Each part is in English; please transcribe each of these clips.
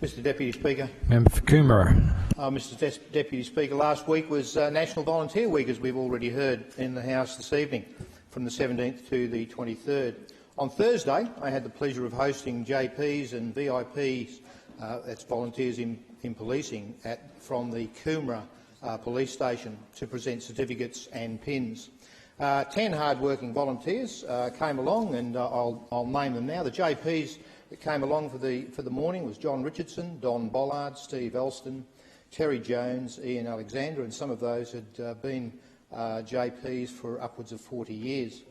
Mr Deputy Speaker. Member for Coomera. Mr Deputy Speaker, last week was National Volunteer Week, as we've already heard in the House this evening, from the 17th to the 23rd. On Thursday, I had the pleasure of hosting JPs and VIPs, that's volunteers in policing, from the Coomera police station to present certificates and pins. 10 hard-working volunteers came along, and I'll name them now. The JPs that came along for the morning was John Richardson, Don Bollard, Steve Elston, Terry Jones, Ian Alexander, and some of those had been JPs for upwards of 40 years.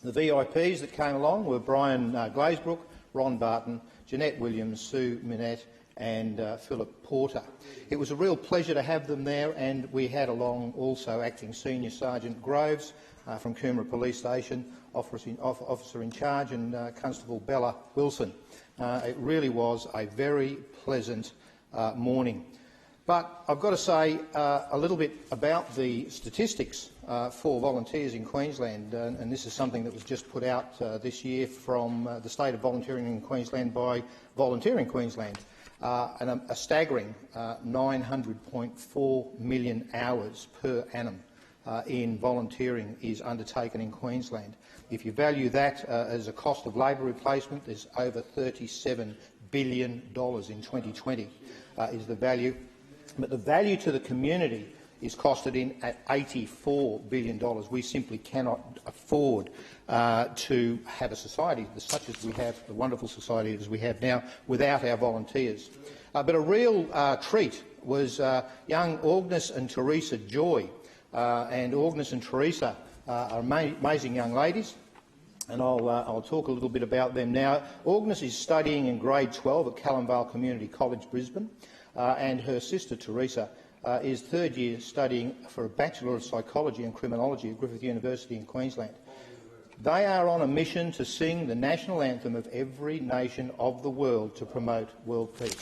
The VIPs that came along were Brian Glazebrook, Ron Barton, Jeanette Williams, Sue Minette and Philip Porter. It was a real pleasure to have them there, and we had along also Acting Senior Sergeant Groves from Coomera Police Station, Officer in Charge, and Constable Bella Wilson. It really was a very pleasant morning. But I've got to say a little bit about the statistics for volunteers in Queensland, and this is something that was just put out this year from the State of Volunteering in Queensland by Volunteering Queensland. And a staggering 900.4 million hours per annum in volunteering is undertaken in Queensland. If you value that as a cost of labour replacement, there's over $37 billion in 2020 is the value. But the value to the community is costed in at $84 billion. We simply cannot afford to have a society such as we have, the wonderful society as we have now, without our volunteers. But a real treat was young Agnes and Teresa Joy. And Agnes and Teresa are amazing young ladies, and I'll talk a little bit about them now. Agnes is studying in grade 12 at Callumvale Community College, Brisbane, and her sister Teresa is third year studying for a Bachelor of Psychology and Criminology at Griffith University in Queensland. They are on a mission to sing the national anthem of every nation of the world to promote world peace.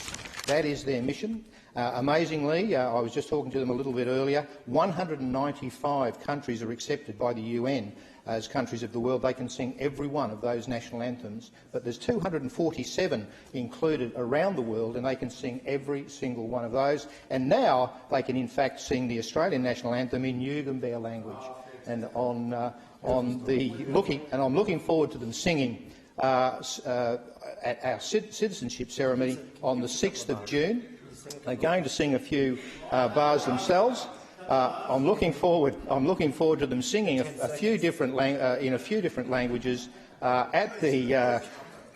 That is their mission. Amazingly, I was just talking to them a little bit earlier, 195 countries are accepted by the UN as countries of the world. They can sing every one of those national anthems, but there's 247 included around the world, and they can sing every single one of those. And now they can in fact sing the Australian national anthem in Yugambeh language. And I'm looking forward to them singing at our citizenship ceremony on the 6th of June. They're going to sing a few bars themselves. I'm looking forward to them singing in a few different languages at the.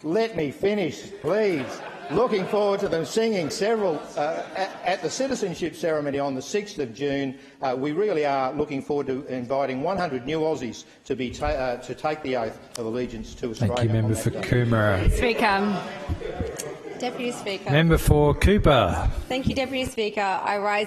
Let me finish, please. Looking forward to them singing several at the citizenship ceremony on the 6th of June. We really are looking forward to inviting 100 new Aussies to take the oath of allegiance to Australia. Thank you, Member for Coomera. Speaker. Deputy Speaker. Member for Cooper. Thank you, Deputy Speaker. I rise